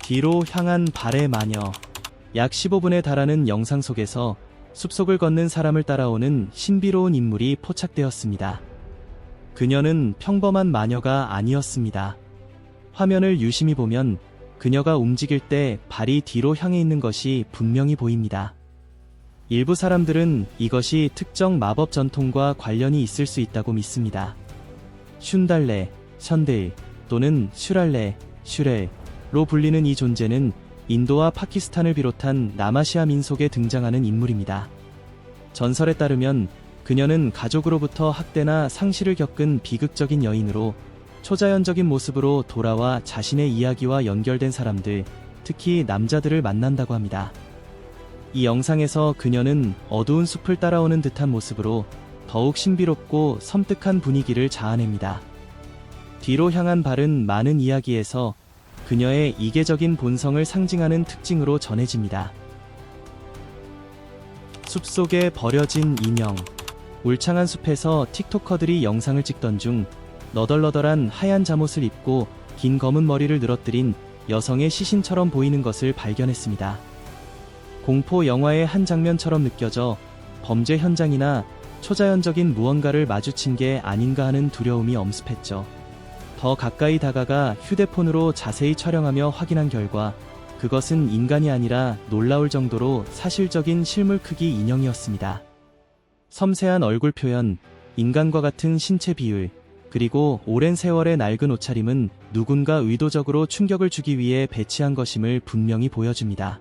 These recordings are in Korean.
뒤로 향한 발의 마녀. 약 15분에 달하는 영상 속에서 숲속을 걷는 사람을 따라오는 신비로운 인물이 포착되었습니다. 그녀는 평범한 마녀가 아니었습니다. 화면을 유심히 보면 그녀가 움직일 때 발이 뒤로 향해 있는 것이 분명히 보입니다. 일부 사람들은 이것이 특정 마법 전통과 관련이 있을 수 있다고 믿습니다. 슌달레, 션데일 또는 슈랄레, 슈렐로 불리는 이 존재는 인도와 파키스탄을 비롯한 남아시아 민속에 등장하는 인물입니다. 전설에 따르면 그녀는 가족으로부터 학대나 상실을 겪은 비극적인 여인으로 초자연적인 모습으로 돌아와 자신의 이야기와 연결된 사람들, 특히 남자들을 만난다고 합니다. 이 영상에서 그녀는 어두운 숲을 따라오는 듯한 모습으로 더욱 신비롭고 섬뜩한 분위기를 자아냅니다. 뒤로 향한 발은 많은 이야기에서 그녀의 이계적인 본성을 상징하는 특징으로 전해집니다. 숲속에 버려진 인형. 울창한 숲에서 틱토커들이 영상을 찍던 중 너덜너덜한 하얀 잠옷을 입고 긴 검은 머리를 늘어뜨린 여성의 시신처럼 보이는 것을 발견했습니다. 공포 영화의 한 장면처럼 느껴져 범죄 현장이나 초자연적인 무언가를 마주친 게 아닌가 하는 두려움이 엄습했죠. 더 가까이 다가가 휴대폰으로 자세히 촬영하며 확인한 결과 그것은 인간이 아니라 놀라울 정도로 사실적인 실물 크기 인형이었습니다. 섬세한 얼굴 표현, 인간과 같은 신체 비율, 그리고 오랜 세월의 낡은 옷차림은 누군가 의도적으로 충격을 주기 위해 배치한 것임을 분명히 보여줍니다.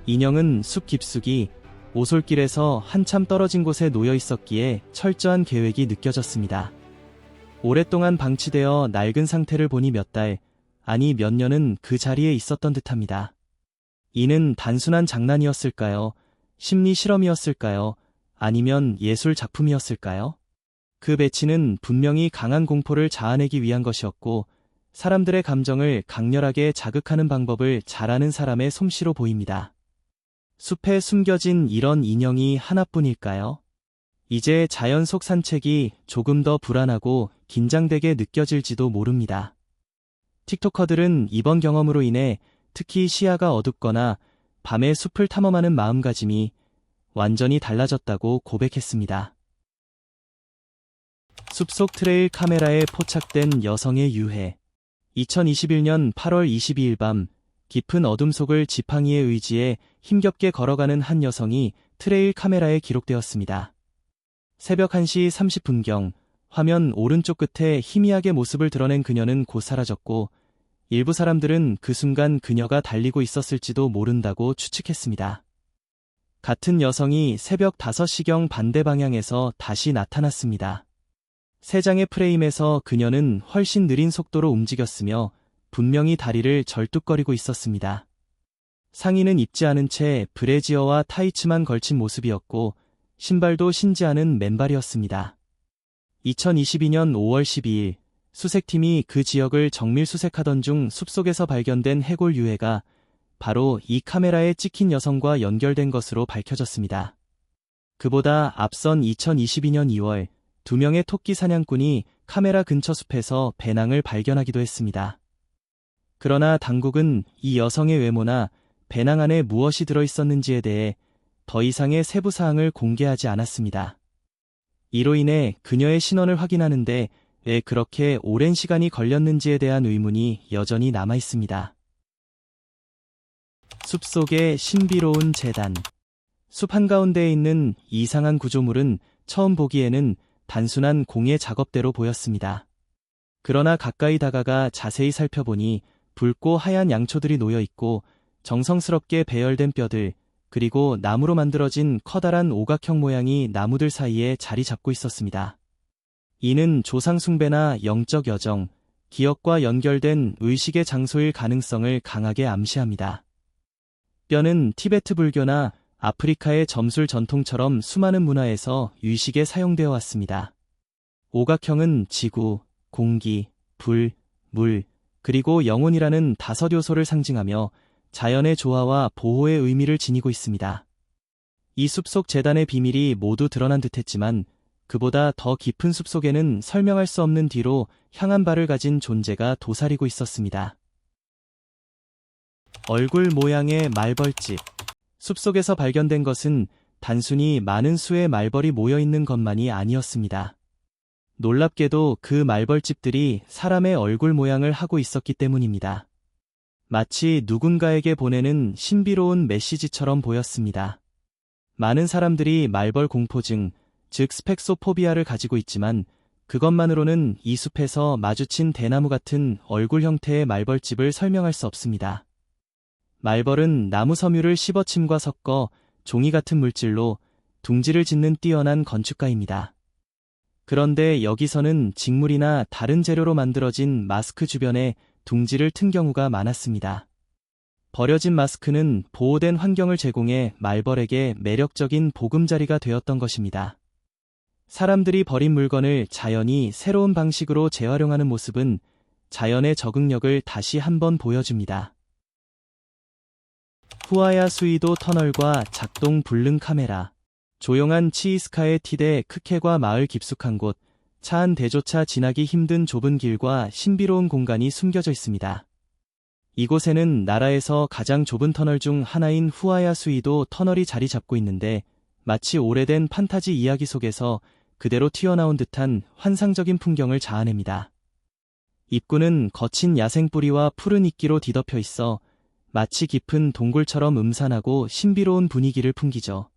인형은 숲 깊숙이 오솔길에서 한참 떨어진 곳에 놓여 있었기에 철저한 계획이 느껴졌습니다. 오랫동안 방치되어 낡은 상태를 보니 몇 달, 아니 몇 년은 그 자리에 있었던 듯합니다. 이는 단순한 장난이었을까요? 심리 실험이었을까요? 아니면 예술 작품이었을까요? 그 배치는 분명히 강한 공포를 자아내기 위한 것이었고, 사람들의 감정을 강렬하게 자극하는 방법을 잘 아는 사람의 솜씨로 보입니다. 숲에 숨겨진 이런 인형이 하나뿐일까요? 이제 자연 속 산책이 조금 더 불안하고 긴장되게 느껴질지도 모릅니다. 틱토커들은 이번 경험으로 인해 특히 시야가 어둡거나 밤에 숲을 탐험하는 마음가짐이 완전히 달라졌다고 고백했습니다. 숲속 트레일 카메라에 포착된 여성의 유해. 2021년 8월 22일 밤 깊은 어둠 속을 지팡이에 의지해 힘겹게 걸어가는 한 여성이 트레일 카메라에 기록되었습니다. 새벽 1시 30분경 화면 오른쪽 끝에 희미하게 모습을 드러낸 그녀는 곧 사라졌고, 일부 사람들은 그 순간 그녀가 달리고 있었을지도 모른다고 추측했습니다. 같은 여성이 새벽 5시경 반대 방향에서 다시 나타났습니다. 세 장의 프레임에서 그녀는 훨씬 느린 속도로 움직였으며 분명히 다리를 절뚝거리고 있었습니다. 상의는 입지 않은 채 브래지어와 타이츠만 걸친 모습이었고 신발도 신지 않은 맨발이었습니다. 2022년 5월 12일 수색팀이 그 지역을 정밀 수색하던 중 숲속에서 발견된 해골 유해가 바로 이 카메라에 찍힌 여성과 연결된 것으로 밝혀졌습니다. 그보다 앞선 2022년 2월 2명의 토끼 사냥꾼이 카메라 근처 숲에서 배낭을 발견하기도 했습니다. 그러나 당국은 이 여성의 외모나 배낭 안에 무엇이 들어있었는지에 대해 더 이상의 세부 사항을 공개하지 않았습니다. 이로 인해 그녀의 신원을 확인하는데 왜 그렇게 오랜 시간이 걸렸는지에 대한 의문이 여전히 남아있습니다. 숲속의 신비로운 재단. 숲 한가운데에 있는 이상한 구조물은 처음 보기에는 단순한 공예 작업대로 보였습니다. 그러나 가까이 다가가 자세히 살펴보니 붉고 하얀 양초들이 놓여 있고 정성스럽게 배열된 뼈들, 그리고 나무로 만들어진 커다란 오각형 모양이 나무들 사이에 자리 잡고 있었습니다. 이는 조상 숭배나 영적 여정, 기억과 연결된 의식의 장소일 가능성을 강하게 암시합니다. 뼈는 티베트 불교나 아프리카의 점술 전통처럼 수많은 문화에서 유식에 사용되어 왔습니다. 오각형은 지구, 공기, 불, 물, 그리고 영혼이라는 5 요소를 상징하며 자연의 조화와 보호의 의미를 지니고 있습니다. 이 숲속 재단의 비밀이 모두 드러난 듯했지만 그보다 더 깊은 숲속에는 설명할 수 없는 뒤로 향한 발을 가진 존재가 도사리고 있었습니다. 얼굴 모양의 말벌집. 숲속에서 발견된 것은 단순히 많은 수의 말벌이 모여 있는 것만이 아니었습니다. 놀랍게도 그 말벌집들이 사람의 얼굴 모양을 하고 있었기 때문입니다. 마치 누군가에게 보내는 신비로운 메시지처럼 보였습니다. 많은 사람들이 말벌 공포증, 즉 스펙소포비아를 가지고 있지만 그것만으로는 이 숲에서 마주친 대나무 같은 얼굴 형태의 말벌집을 설명할 수 없습니다. 말벌은 나무 섬유를 씹어침과 섞어 종이 같은 물질로 둥지를 짓는 뛰어난 건축가입니다. 그런데 여기서는 직물이나 다른 재료로 만들어진 마스크 주변에 둥지를 튼 경우가 많았습니다. 버려진 마스크는 보호된 환경을 제공해 말벌에게 매력적인 보금자리가 되었던 것입니다. 사람들이 버린 물건을 자연이 새로운 방식으로 재활용하는 모습은 자연의 적응력을 다시 한번 보여줍니다. 후아야 수이도 터널과 작동 불능 카메라. 조용한 치이스카의 티대 크케과 마을 깊숙한 곳, 차 한 대조차 지나기 힘든 좁은 길과 신비로운 공간이 숨겨져 있습니다. 이곳에는 나라에서 가장 좁은 터널 중 하나인 후아야 수이도 터널이 자리 잡고 있는데 마치 오래된 판타지 이야기 속에서 그대로 튀어나온 듯한 환상적인 풍경을 자아냅니다. 입구는 거친 야생 뿌리와 푸른 이끼로 뒤덮여 있어 마치 깊은 동굴처럼 음산하고 신비로운 분위기를 풍기죠.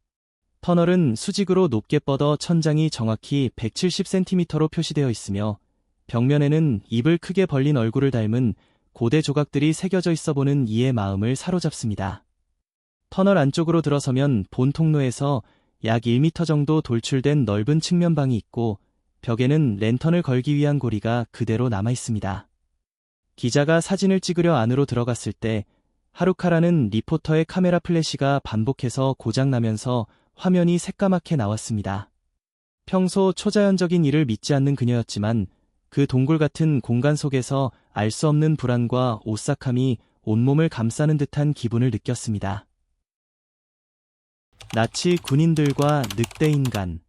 터널은 수직으로 높게 뻗어 천장이 정확히 170cm로 표시되어 있으며 벽면에는 입을 크게 벌린 얼굴을 닮은 고대 조각들이 새겨져 있어 보는 이의 마음을 사로잡습니다. 터널 안쪽으로 들어서면 본 통로에서 약 1m 정도 돌출된 넓은 측면방이 있고 벽에는 랜턴을 걸기 위한 고리가 그대로 남아 있습니다. 기자가 사진을 찍으려 안으로 들어갔을 때 하루카라는 리포터의 카메라 플래시가 반복해서 고장나면서 화면이 새까맣게 나왔습니다. 평소 초자연적인 일을 믿지 않는 그녀였지만 그 동굴 같은 공간 속에서 알 수 없는 불안과 오싹함이 온몸을 감싸는 듯한 기분을 느꼈습니다. 나치 군인들과 늑대인간.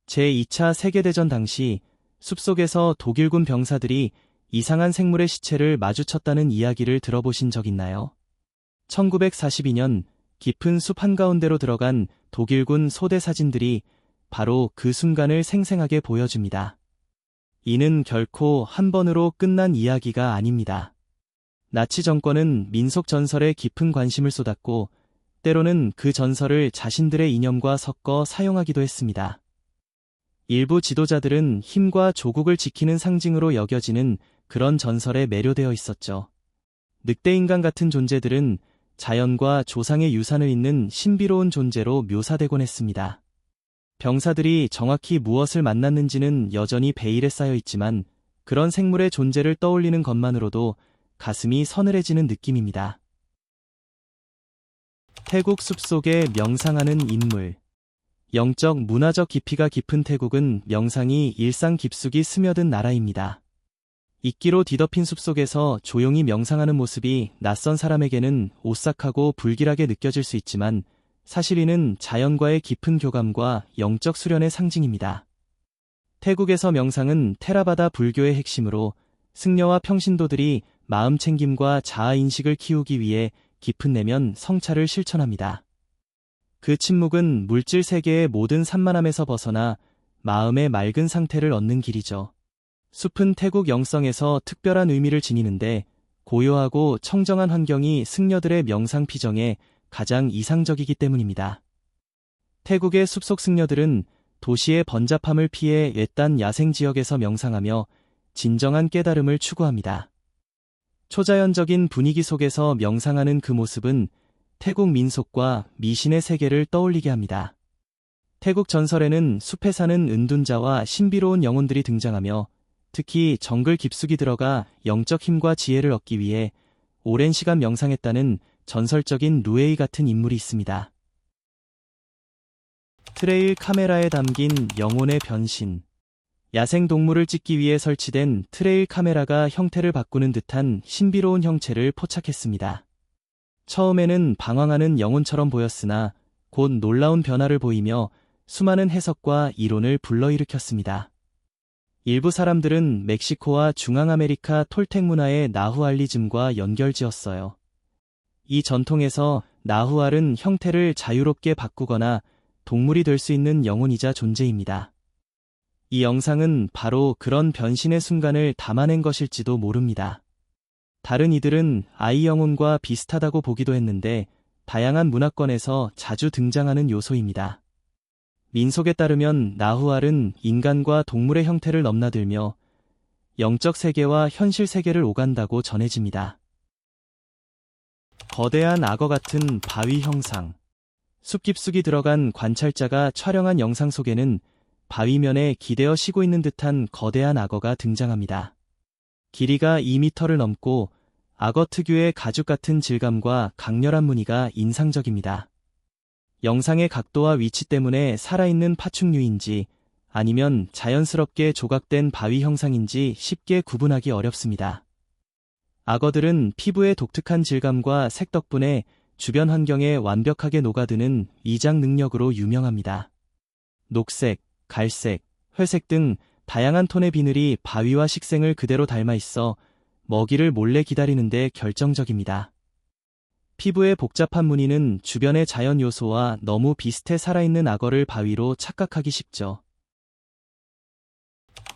제2차 세계대전 당시 숲속에서 독일군 병사들이 이상한 생물의 시체를 마주쳤다는 이야기를 들어보신 적 있나요? 1942년 깊은 숲 한가운데로 들어간 독일군 소대 사진들이 바로 그 순간을 생생하게 보여줍니다. 이는 결코 한 번으로 끝난 이야기가 아닙니다. 나치 정권은 민속 전설에 깊은 관심을 쏟았고 때로는 그 전설을 자신들의 이념과 섞어 사용하기도 했습니다. 일부 지도자들은 힘과 조국을 지키는 상징으로 여겨지는 그런 전설에 매료되어 있었죠. 늑대인간 같은 존재들은 자연과 조상의 유산을 잇는 신비로운 존재로 묘사되곤 했습니다. 병사들이 정확히 무엇을 만났는지는 여전히 베일에 쌓여 있지만 그런 생물의 존재를 떠올리는 것만으로도 가슴이 서늘해지는 느낌입니다. 태국 숲속에 명상하는 인물. 영적 문화적 깊이가 깊은 태국은 명상이 일상 깊숙이 스며든 나라입니다. 이끼로 뒤덮인 숲속에서 조용히 명상하는 모습이 낯선 사람에게는 오싹하고 불길하게 느껴질 수 있지만 사실 이는 자연과의 깊은 교감과 영적 수련의 상징입니다. 태국에서 명상은 테라바다 불교의 핵심으로 승려와 평신도들이 마음 챙김과 자아인식을 키우기 위해 깊은 내면 성찰을 실천합니다. 그 침묵은 물질 세계의 모든 산만함에서 벗어나 마음의 맑은 상태를 얻는 길이죠. 숲은 태국 영성에서 특별한 의미를 지니는데 고요하고 청정한 환경이 승려들의 명상 피정에 가장 이상적이기 때문입니다. 태국의 숲속 승려들은 도시의 번잡함을 피해 외딴 야생 지역에서 명상하며 진정한 깨달음을 추구합니다. 초자연적인 분위기 속에서 명상하는 그 모습은 태국 민속과 미신의 세계를 떠올리게 합니다. 태국 전설에는 숲에 사는 은둔자와 신비로운 영혼들이 등장하며 특히 정글 깊숙이 들어가 영적 힘과 지혜를 얻기 위해 오랜 시간 명상했다는 전설적인 루에이 같은 인물이 있습니다. 트레일 카메라에 담긴 영혼의 변신. 야생 동물을 찍기 위해 설치된 트레일 카메라가 형태를 바꾸는 듯한 신비로운 형체를 포착했습니다. 처음에는 방황하는 영혼처럼 보였으나 곧 놀라운 변화를 보이며 수많은 해석과 이론을 불러일으켰습니다. 일부 사람들은 멕시코와 중앙아메리카 톨텍 문화의 나후알리즘과 연결지었어요. 이 전통에서 나후알은 형태를 자유롭게 바꾸거나 동물이 될 수 있는 영혼이자 존재입니다. 이 영상은 바로 그런 변신의 순간을 담아낸 것일지도 모릅니다. 다른 이들은 아이 영혼과 비슷하다고 보기도 했는데 다양한 문화권에서 자주 등장하는 요소입니다. 민속에 따르면 나후알은 인간과 동물의 형태를 넘나들며 영적 세계와 현실 세계를 오간다고 전해집니다. 거대한 악어 같은 바위 형상. 숲 깊숙이 들어간 관찰자가 촬영한 영상 속에는 바위면에 기대어 쉬고 있는 듯한 거대한 악어가 등장합니다. 길이가 2m를 넘고 악어 특유의 가죽 같은 질감과 강렬한 무늬가 인상적입니다. 영상의 각도와 위치 때문에 살아있는 파충류인지 아니면 자연스럽게 조각된 바위 형상인지 쉽게 구분하기 어렵습니다. 악어들은 피부의 독특한 질감과 색 덕분에 주변 환경에 완벽하게 녹아드는 위장 능력으로 유명합니다. 녹색, 갈색, 회색 등 다양한 톤의 비늘이 바위와 식생을 그대로 닮아 있어 먹이를 몰래 기다리는 데 결정적입니다. 피부의 복잡한 무늬는 주변의 자연 요소와 너무 비슷해 살아있는 악어를 바위로 착각하기 쉽죠.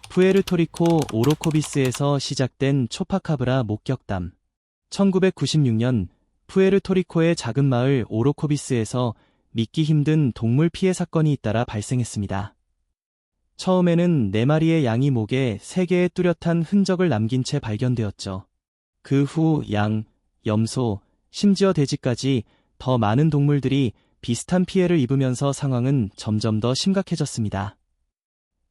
푸에르토리코 오로코비스에서 시작된 초파카브라 목격담. 1996년 푸에르토리코의 작은 마을 오로코비스에서 믿기 힘든 동물 피해 사건이 잇따라 발생했습니다. 처음에는 4마리의 양이 목에 3개의 뚜렷한 흔적을 남긴 채 발견되었죠. 그 후 양, 염소, 심지어 돼지까지 더 많은 동물들이 비슷한 피해를 입으면서 상황은 점점 더 심각해졌습니다.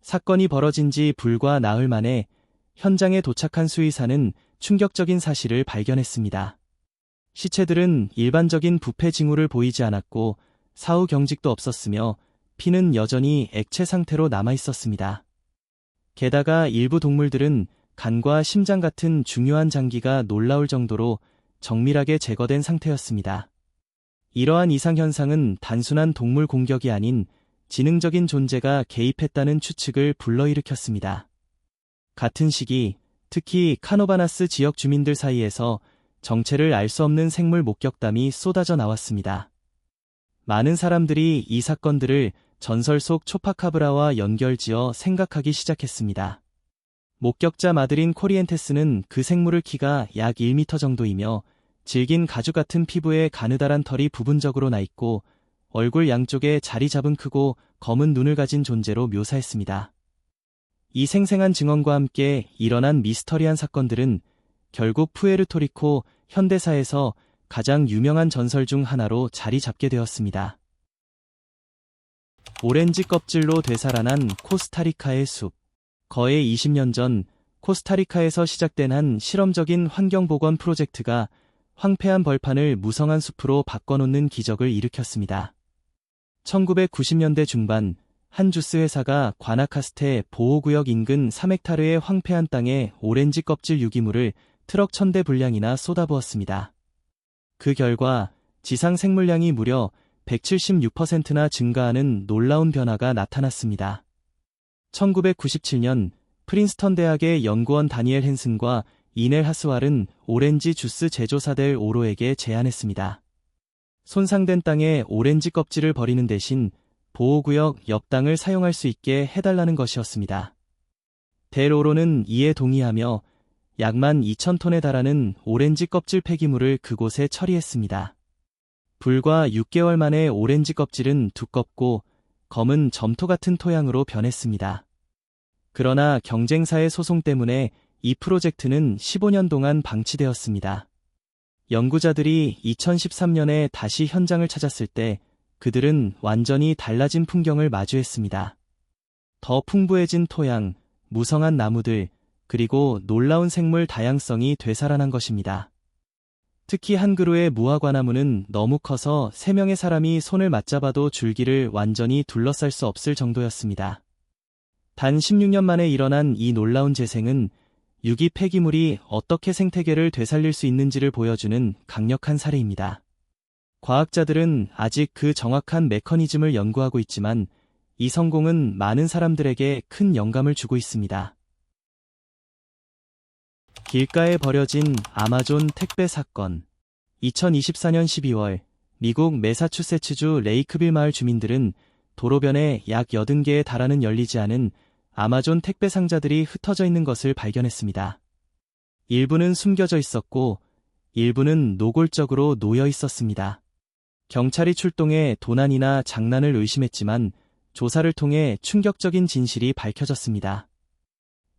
사건이 벌어진 지 불과 나흘 만에 현장에 도착한 수의사는 충격적인 사실을 발견했습니다. 시체들은 일반적인 부패 징후를 보이지 않았고 사후 경직도 없었으며 피는 여전히 액체 상태로 남아 있었습니다. 게다가 일부 동물들은 간과 심장 같은 중요한 장기가 놀라울 정도로 정밀하게 제거된 상태였습니다. 이러한 이상 현상은 단순한 동물 공격이 아닌 지능적인 존재가 개입했다는 추측을 불러일으켰습니다. 같은 시기, 특히 카노바나스 지역 주민들 사이에서 정체를 알 수 없는 생물 목격담이 쏟아져 나왔습니다. 많은 사람들이 이 사건들을 전설 속 초파카브라와 연결지어 생각하기 시작했습니다. 목격자 마드린 코리엔테스는 그 생물의 키가 약 1m 정도이며 질긴 가죽 같은 피부에 가느다란 털이 부분적으로 나 있고 얼굴 양쪽에 자리 잡은 크고 검은 눈을 가진 존재로 묘사했습니다. 이 생생한 증언과 함께 일어난 미스터리한 사건들은 결국 푸에르토리코 현대사에서 가장 유명한 전설 중 하나로 자리 잡게 되었습니다. 오렌지 껍질로 되살아난 코스타리카의 숲. 거의 20년 전 코스타리카에서 시작된 한 실험적인 환경보건 프로젝트가 황폐한 벌판을 무성한 숲으로 바꿔놓는 기적을 일으켰습니다. 1990년대 중반 한 주스 회사가 과나카스테 보호구역 인근 3헥타르의 황폐한 땅에 오렌지 껍질 유기물을 트럭 1000대 분량이나 쏟아부었습니다. 그 결과 지상 생물량이 무려 176%나 증가하는 놀라운 변화가 나타났습니다. 1997년 프린스턴 대학의 연구원 다니엘 헨슨과 이넬 하스왈은 오렌지 주스 제조사 델 오로에게 제안했습니다. 손상된 땅에 오렌지 껍질을 버리는 대신 보호구역 옆 땅을 사용할 수 있게 해달라는 것이었습니다. 델 오로는 이에 동의하며 약 12,000톤에 달하는 오렌지 껍질 폐기물을 그곳에 처리했습니다. 불과 6개월 만에 오렌지 껍질은 두껍고 검은 점토 같은 토양으로 변했습니다. 그러나 경쟁사의 소송 때문에 이 프로젝트는 15년 동안 방치되었습니다. 연구자들이 2013년에 다시 현장을 찾았을 때 그들은 완전히 달라진 풍경을 마주했습니다. 더 풍부해진 토양, 무성한 나무들, 그리고 놀라운 생물 다양성이 되살아난 것입니다. 특히 한 그루의 무화과나무는 너무 커서 3명의 사람이 손을 맞잡아도 줄기를 완전히 둘러쌀 수 없을 정도였습니다. 단 16년 만에 일어난 이 놀라운 재생은 유기 폐기물이 어떻게 생태계를 되살릴 수 있는지를 보여주는 강력한 사례입니다. 과학자들은 아직 그 정확한 메커니즘을 연구하고 있지만 이 성공은 많은 사람들에게 큰 영감을 주고 있습니다. 길가에 버려진 아마존 택배 사건. 2024년 12월 미국 매사추세츠주 레이크빌 마을 주민들은 도로변에 약 80개에 달하는 열리지 않은 아마존 택배 상자들이 흩어져 있는 것을 발견했습니다. 일부는 숨겨져 있었고 일부는 노골적으로 놓여 있었습니다. 경찰이 출동해 도난이나 장난을 의심했지만 조사를 통해 충격적인 진실이 밝혀졌습니다.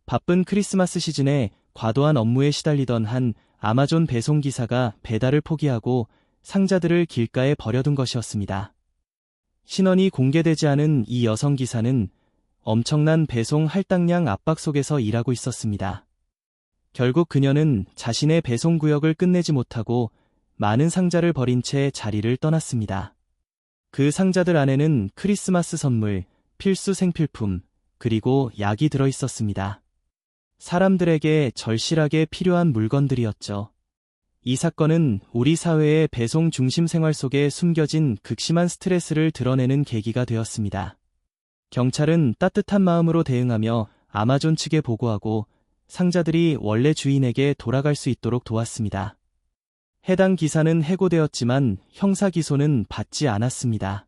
바쁜 크리스마스 시즌에 과도한 업무에 시달리던 한 아마존 배송기사가 배달을 포기하고 상자들을 길가에 버려둔 것이었습니다. 신원이 공개되지 않은 이 여성 기사는 엄청난 배송 할당량 압박 속에서 일하고 있었습니다. 결국 그녀는 자신의 배송 구역을 끝내지 못하고 많은 상자를 버린 채 자리를 떠났습니다. 그 상자들 안에는 크리스마스 선물, 필수 생필품, 그리고 약이 들어 있었습니다. 사람들에게 절실하게 필요한 물건들이었죠. 이 사건은 우리 사회의 배송 중심 생활 속에 숨겨진 극심한 스트레스를 드러내는 계기가 되었습니다. 경찰은 따뜻한 마음으로 대응하며 아마존 측에 보고하고 상자들이 원래 주인에게 돌아갈 수 있도록 도왔습니다. 해당 기사는 해고되었지만 형사 기소는 받지 않았습니다.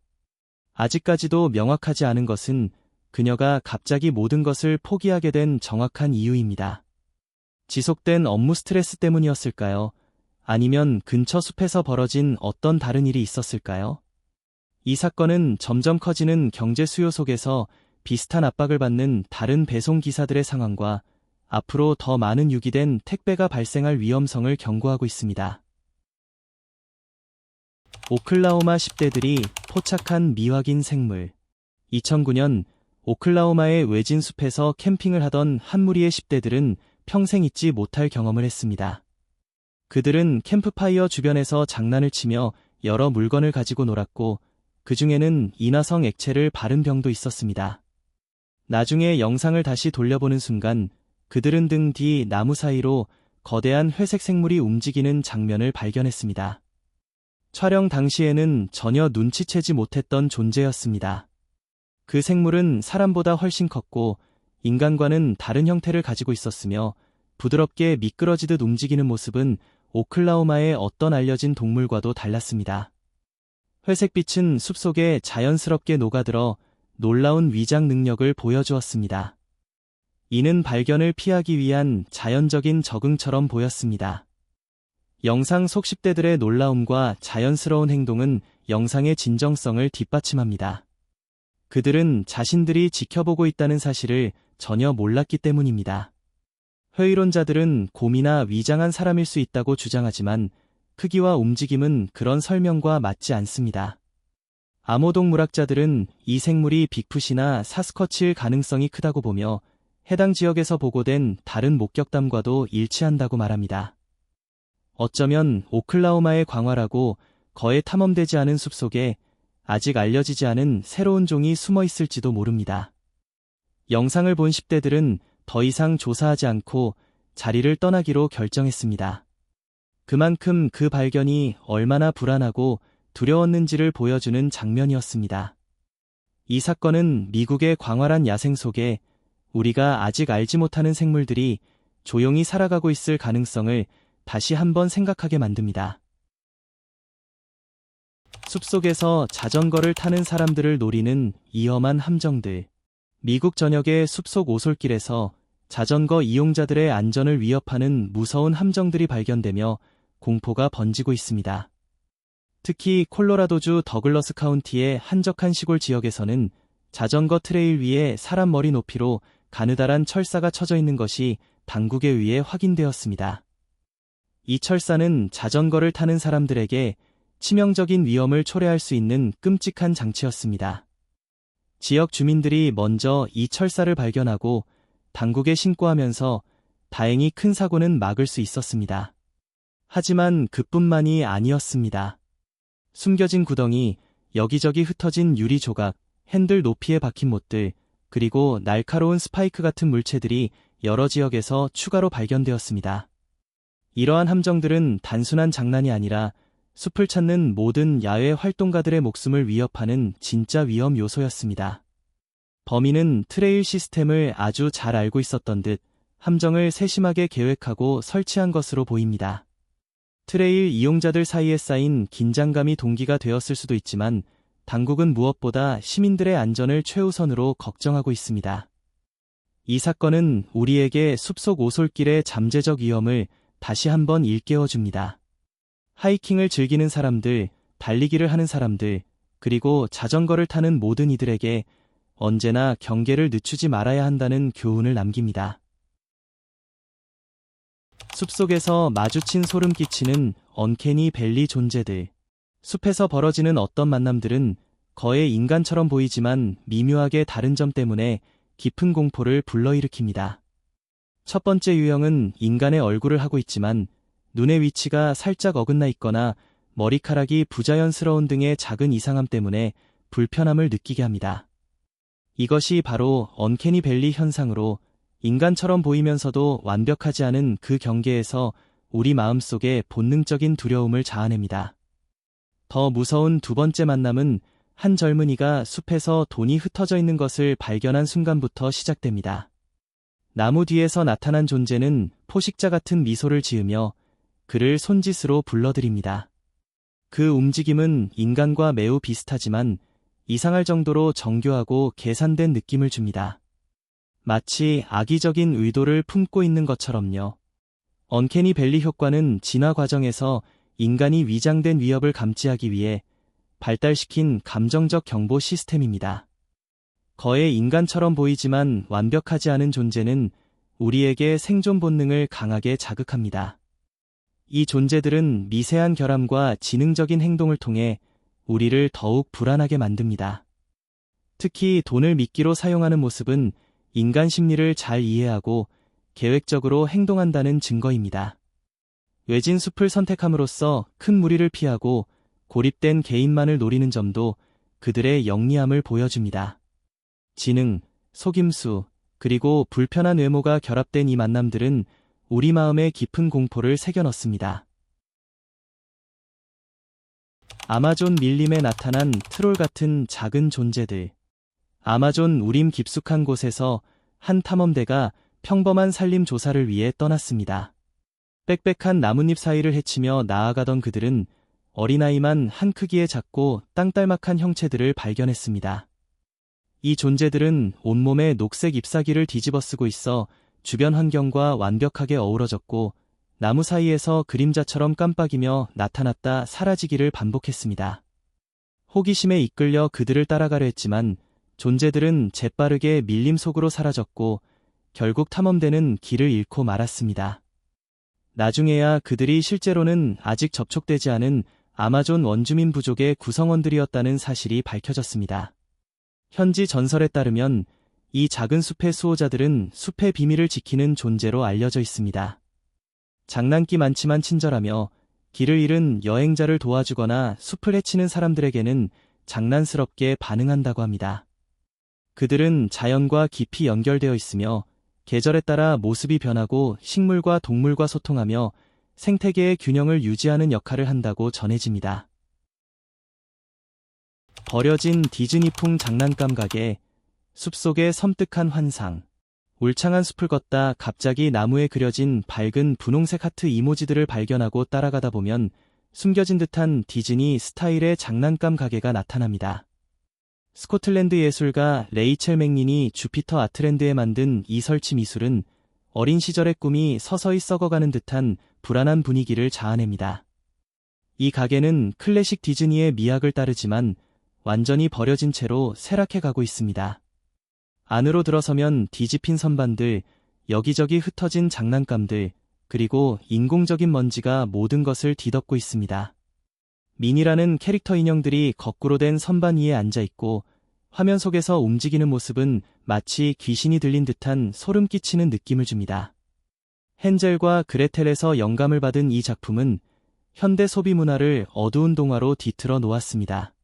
아직까지도 명확하지 않은 것은 그녀가 갑자기 모든 것을 포기하게 된 정확한 이유입니다. 지속된 업무 스트레스 때문이었을까요? 아니면 근처 숲에서 벌어진 어떤 다른 일이 있었을까요? 이 사건은 점점 커지는 경제 수요 속에서 비슷한 압박을 받는 다른 배송 기사들의 상황과 앞으로 더 많은 유기된 택배가 발생할 위험성을 경고하고 있습니다. 오클라호마 10대들이 포착한 미확인 생물. 2009년 오클라호마의 외진 숲에서 캠핑을 하던 한 무리의 10대들은 평생 잊지 못할 경험을 했습니다. 그들은 캠프파이어 주변에서 장난을 치며 여러 물건을 가지고 놀았고 그 중에는 인화성 액체를 바른 병도 있었습니다. 나중에 영상을 다시 돌려보는 순간 그들은 등 뒤 나무 사이로 거대한 회색 생물이 움직이는 장면을 발견했습니다. 촬영 당시에는 전혀 눈치채지 못했던 존재였습니다. 그 생물은 사람보다 훨씬 컸고 인간과는 다른 형태를 가지고 있었으며 부드럽게 미끄러지듯 움직이는 모습은 오클라호마의 어떤 알려진 동물과도 달랐습니다. 회색빛은 숲속에 자연스럽게 녹아들어 놀라운 위장 능력을 보여주었습니다. 이는 발견을 피하기 위한 자연적인 적응처럼 보였습니다. 영상 속 10대들의 놀라움과 자연스러운 행동은 영상의 진정성을 뒷받침합니다. 그들은 자신들이 지켜보고 있다는 사실을 전혀 몰랐기 때문입니다. 회의론자들은 곰이나 위장한 사람일 수 있다고 주장하지만 크기와 움직임은 그런 설명과 맞지 않습니다. 암호동물학자들은 이 생물이 빅풋이나 사스쿼치일 가능성이 크다고 보며 해당 지역에서 보고된 다른 목격담과도 일치한다고 말합니다. 어쩌면 오클라호마의 광활하고 거의 탐험되지 않은 숲속에 아직 알려지지 않은 새로운 종이 숨어 있을지도 모릅니다. 영상을 본 10대들은 더 이상 조사하지 않고 자리를 떠나기로 결정했습니다. 그만큼 그 발견이 얼마나 불안하고 두려웠는지를 보여주는 장면이었습니다. 이 사건은 미국의 광활한 야생 속에 우리가 아직 알지 못하는 생물들이 조용히 살아가고 있을 가능성을 다시 한번 생각하게 만듭니다. 숲속에서 자전거를 타는 사람들을 노리는 위험한 함정들. 미국 전역의 숲속 오솔길에서 자전거 이용자들의 안전을 위협하는 무서운 함정들이 발견되며 공포가 번지고 있습니다. 특히 콜로라도주 더글러스 카운티의 한적한 시골 지역에서는 자전거 트레일 위에 사람 머리 높이로 가느다란 철사가 쳐져 있는 것이 당국에 의해 확인되었습니다. 이 철사는 자전거를 타는 사람들에게 치명적인 위험을 초래할 수 있는 끔찍한 장치였습니다. 지역 주민들이 먼저 이 철사를 발견하고 당국에 신고하면서 다행히 큰 사고는 막을 수 있었습니다. 하지만 그뿐만이 아니었습니다. 숨겨진 구덩이, 여기저기 흩어진 유리 조각, 핸들 높이에 박힌 못들, 그리고 날카로운 스파이크 같은 물체들이 여러 지역에서 추가로 발견되었습니다. 이러한 함정들은 단순한 장난이 아니라 숲을 찾는 모든 야외 활동가들의 목숨을 위협하는 진짜 위험 요소였습니다. 범인은 트레일 시스템을 아주 잘 알고 있었던 듯 함정을 세심하게 계획하고 설치한 것으로 보입니다. 트레일 이용자들 사이에 쌓인 긴장감이 동기가 되었을 수도 있지만 당국은 무엇보다 시민들의 안전을 최우선으로 걱정하고 있습니다. 이 사건은 우리에게 숲속 오솔길의 잠재적 위험을 다시 한번 일깨워줍니다. 하이킹을 즐기는 사람들, 달리기를 하는 사람들, 그리고 자전거를 타는 모든 이들에게 언제나 경계를 늦추지 말아야 한다는 교훈을 남깁니다. 숲속에서 마주친 소름 끼치는 언캐니 밸리 존재들. 숲에서 벌어지는 어떤 만남들은 거의 인간처럼 보이지만 미묘하게 다른 점 때문에 깊은 공포를 불러일으킵니다. 첫 번째 유형은 인간의 얼굴을 하고 있지만 눈의 위치가 살짝 어긋나 있거나 머리카락이 부자연스러운 등의 작은 이상함 때문에 불편함을 느끼게 합니다. 이것이 바로 언캐니 밸리 현상으로 인간처럼 보이면서도 완벽하지 않은 그 경계에서 우리 마음속에 본능적인 두려움을 자아냅니다. 더 무서운 두 번째 만남은 한 젊은이가 숲에서 돈이 흩어져 있는 것을 발견한 순간부터 시작됩니다. 나무 뒤에서 나타난 존재는 포식자 같은 미소를 지으며 그를 손짓으로 불러들입니다. 그 움직임은 인간과 매우 비슷하지만 이상할 정도로 정교하고 계산된 느낌을 줍니다. 마치 악의적인 의도를 품고 있는 것처럼요. 언캐니 밸리 효과는 진화 과정에서 인간이 위장된 위협을 감지하기 위해 발달시킨 감정적 경보 시스템입니다. 거의 인간처럼 보이지만 완벽하지 않은 존재는 우리에게 생존 본능을 강하게 자극합니다. 이 존재들은 미세한 결함과 지능적인 행동을 통해 우리를 더욱 불안하게 만듭니다. 특히 돈을 미끼로 사용하는 모습은 인간 심리를 잘 이해하고 계획적으로 행동한다는 증거입니다. 외진 숲을 선택함으로써 큰 무리를 피하고 고립된 개인만을 노리는 점도 그들의 영리함을 보여줍니다. 지능, 속임수, 그리고 불편한 외모가 결합된 이 만남들은 우리 마음에 깊은 공포를 새겨넣습니다. 아마존 밀림에 나타난 트롤 같은 작은 존재들. 아마존 우림 깊숙한 곳에서 한 탐험대가 평범한 산림 조사를 위해 떠났습니다. 빽빽한 나뭇잎 사이를 헤치며 나아가던 그들은 어린아이만 한 크기의 작고 땅딸막한 형체들을 발견했습니다. 이 존재들은 온몸에 녹색 잎사귀를 뒤집어쓰고 있어 주변 환경과 완벽하게 어우러졌고 나무 사이에서 그림자처럼 깜빡이며 나타났다 사라지기를 반복했습니다. 호기심에 이끌려 그들을 따라가려 했지만 존재들은 재빠르게 밀림 속으로 사라졌고 결국 탐험대는 길을 잃고 말았습니다. 나중에야 그들이 실제로는 아직 접촉되지 않은 아마존 원주민 부족의 구성원들이었다는 사실이 밝혀졌습니다. 현지 전설에 따르면 이 작은 숲의 수호자들은 숲의 비밀을 지키는 존재로 알려져 있습니다. 장난기 많지만 친절하며 길을 잃은 여행자를 도와주거나 숲을 헤치는 사람들에게는 장난스럽게 반응한다고 합니다. 그들은 자연과 깊이 연결되어 있으며 계절에 따라 모습이 변하고 식물과 동물과 소통하며 생태계의 균형을 유지하는 역할을 한다고 전해집니다. 버려진 디즈니풍 장난감 가게, 숲속의 섬뜩한 환상. 울창한 숲을 걷다 갑자기 나무에 그려진 밝은 분홍색 하트 이모지들을 발견하고 따라가다 보면 숨겨진 듯한 디즈니 스타일의 장난감 가게가 나타납니다. 스코틀랜드 예술가 레이첼 맥닌이 주피터 아트랜드에 만든 이 설치 미술은 어린 시절의 꿈이 서서히 썩어가는 듯한 불안한 분위기를 자아냅니다. 이 가게는 클래식 디즈니의 미학을 따르지만 완전히 버려진 채로 쇠락해 가고 있습니다. 안으로 들어서면 뒤집힌 선반들, 여기저기 흩어진 장난감들, 그리고 인공적인 먼지가 모든 것을 뒤덮고 있습니다. 미니라는 캐릭터 인형들이 거꾸로 된 선반 위에 앉아있고 화면 속에서 움직이는 모습은 마치 귀신이 들린 듯한 소름 끼치는 느낌을 줍니다. 헨젤과 그레텔에서 영감을 받은 이 작품은 현대 소비 문화를 어두운 동화로 뒤틀어 놓았습니다.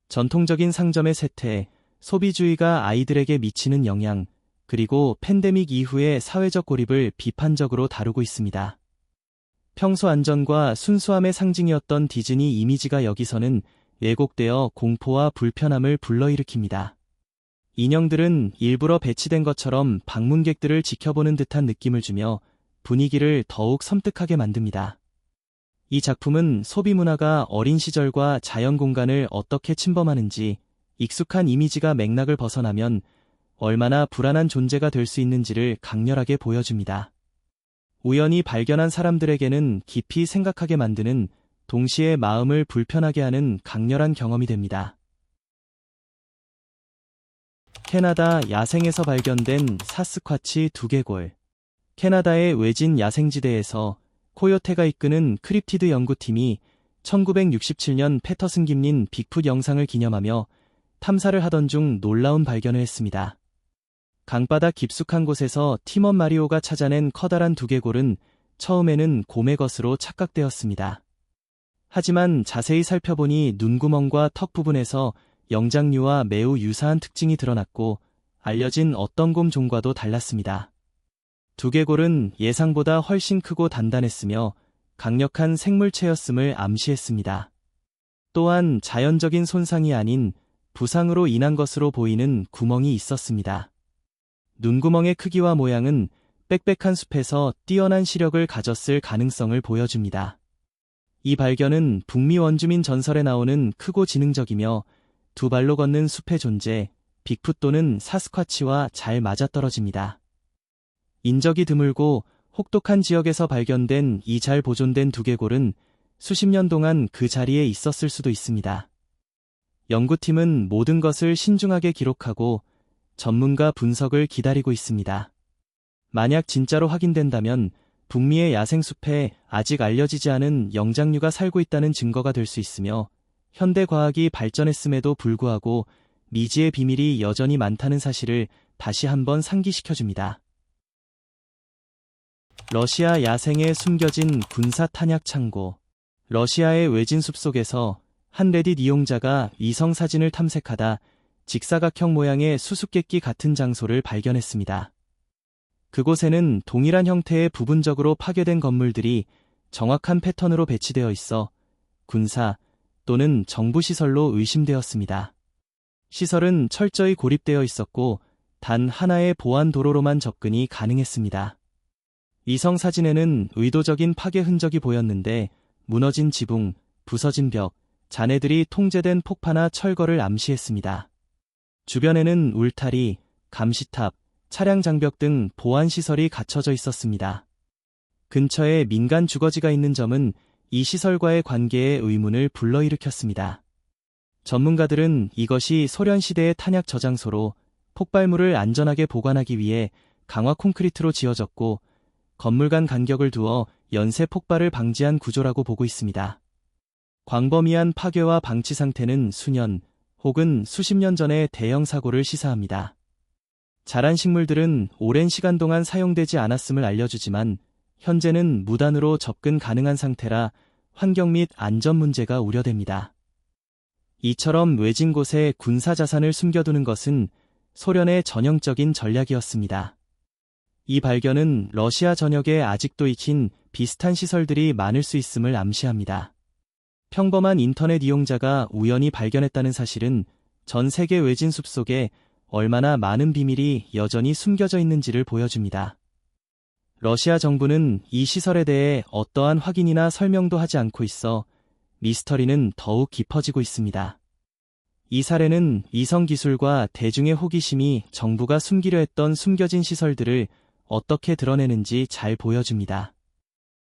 전통적인 상점의 쇠퇴, 소비주의가 아이들에게 미치는 영향, 그리고 팬데믹 이후의 사회적 고립을 비판적으로 다루고 있습니다. 평소 안전과 순수함의 상징이었던 디즈니 이미지가 여기서는 왜곡되어 공포와 불편함을 불러일으킵니다. 인형들은 일부러 배치된 것처럼 방문객들을 지켜보는 듯한 느낌을 주며 분위기를 더욱 섬뜩하게 만듭니다. 이 작품은 소비 문화가 어린 시절과 자연 공간을 어떻게 침범하는지, 익숙한 이미지가 맥락을 벗어나면 얼마나 불안한 존재가 될 수 있는지를 강렬하게 보여줍니다. 우연히 발견한 사람들에게는 깊이 생각하게 만드는, 동시에 마음을 불편하게 하는 강렬한 경험이 됩니다. 캐나다 야생에서 발견된 사스쿼치 두개골. 캐나다의 외진 야생지대에서 코요테가 이끄는 크립티드 연구팀이 1967년 패터슨 김린 빅풋 영상을 기념하며 탐사를 하던 중 놀라운 발견을 했습니다. 강바닥 깊숙한 곳에서 팀원 마리오가 찾아낸 커다란 두개골은 처음에는 곰의 것으로 착각되었습니다. 하지만 자세히 살펴보니 눈구멍과 턱 부분에서 영장류와 매우 유사한 특징이 드러났고, 알려진 어떤 곰 종과도 달랐습니다. 두개골은 예상보다 훨씬 크고 단단했으며 강력한 생물체였음을 암시했습니다. 또한 자연적인 손상이 아닌 부상으로 인한 것으로 보이는 구멍이 있었습니다. 눈구멍의 크기와 모양은 빽빽한 숲에서 뛰어난 시력을 가졌을 가능성을 보여줍니다. 이 발견은 북미 원주민 전설에 나오는 크고 지능적이며 두 발로 걷는 숲의 존재, 빅풋 또는 사스쿼치와 잘 맞아떨어집니다. 인적이 드물고 혹독한 지역에서 발견된 이 잘 보존된 두개골은 수십 년 동안 그 자리에 있었을 수도 있습니다. 연구팀은 모든 것을 신중하게 기록하고 전문가 분석을 기다리고 있습니다. 만약 진짜로 확인된다면 북미의 야생숲에 아직 알려지지 않은 영장류가 살고 있다는 증거가 될 수 있으며, 현대 과학이 발전했음에도 불구하고 미지의 비밀이 여전히 많다는 사실을 다시 한번 상기시켜줍니다. 러시아 야생에 숨겨진 군사 탄약 창고. 러시아의 외진 숲속에서 한 레딧 이용자가 위성 사진을 탐색하다 직사각형 모양의 수수께끼 같은 장소를 발견했습니다. 그곳에는 동일한 형태의 부분적으로 파괴된 건물들이 정확한 패턴으로 배치되어 있어 군사 또는 정부 시설로 의심되었습니다. 시설은 철저히 고립되어 있었고 단 하나의 보안 도로로만 접근이 가능했습니다. 위성 사진에는 의도적인 파괴 흔적이 보였는데 무너진 지붕, 부서진 벽, 잔해들이 통제된 폭파나 철거를 암시했습니다. 주변에는 울타리, 감시탑, 차량 장벽 등 보안 시설이 갖춰져 있었습니다. 근처에 민간 주거지가 있는 점은 이 시설과의 관계에 의문을 불러일으켰습니다. 전문가들은 이것이 소련 시대의 탄약 저장소로 폭발물을 안전하게 보관하기 위해 강화 콘크리트로 지어졌고 건물 간 간격을 두어 연쇄 폭발을 방지한 구조라고 보고 있습니다. 광범위한 파괴와 방치 상태는 수년 혹은 수십 년 전의 대형 사고를 시사합니다. 자란 식물들은 오랜 시간 동안 사용되지 않았음을 알려주지만 현재는 무단으로 접근 가능한 상태라 환경 및 안전 문제가 우려됩니다. 이처럼 외진 곳에 군사 자산을 숨겨두는 것은 소련의 전형적인 전략이었습니다. 이 발견은 러시아 전역에 아직도 익힌 비슷한 시설들이 많을 수 있음을 암시합니다. 평범한 인터넷 이용자가 우연히 발견했다는 사실은 전 세계 외진 숲속에 얼마나 많은 비밀이 여전히 숨겨져 있는지를 보여줍니다. 러시아 정부는 이 시설에 대해 어떠한 확인이나 설명도 하지 않고 있어 미스터리는 더욱 깊어지고 있습니다. 이 사례는 위성 기술과 대중의 호기심이 정부가 숨기려 했던 숨겨진 시설들을 어떻게 드러내는지 잘 보여줍니다.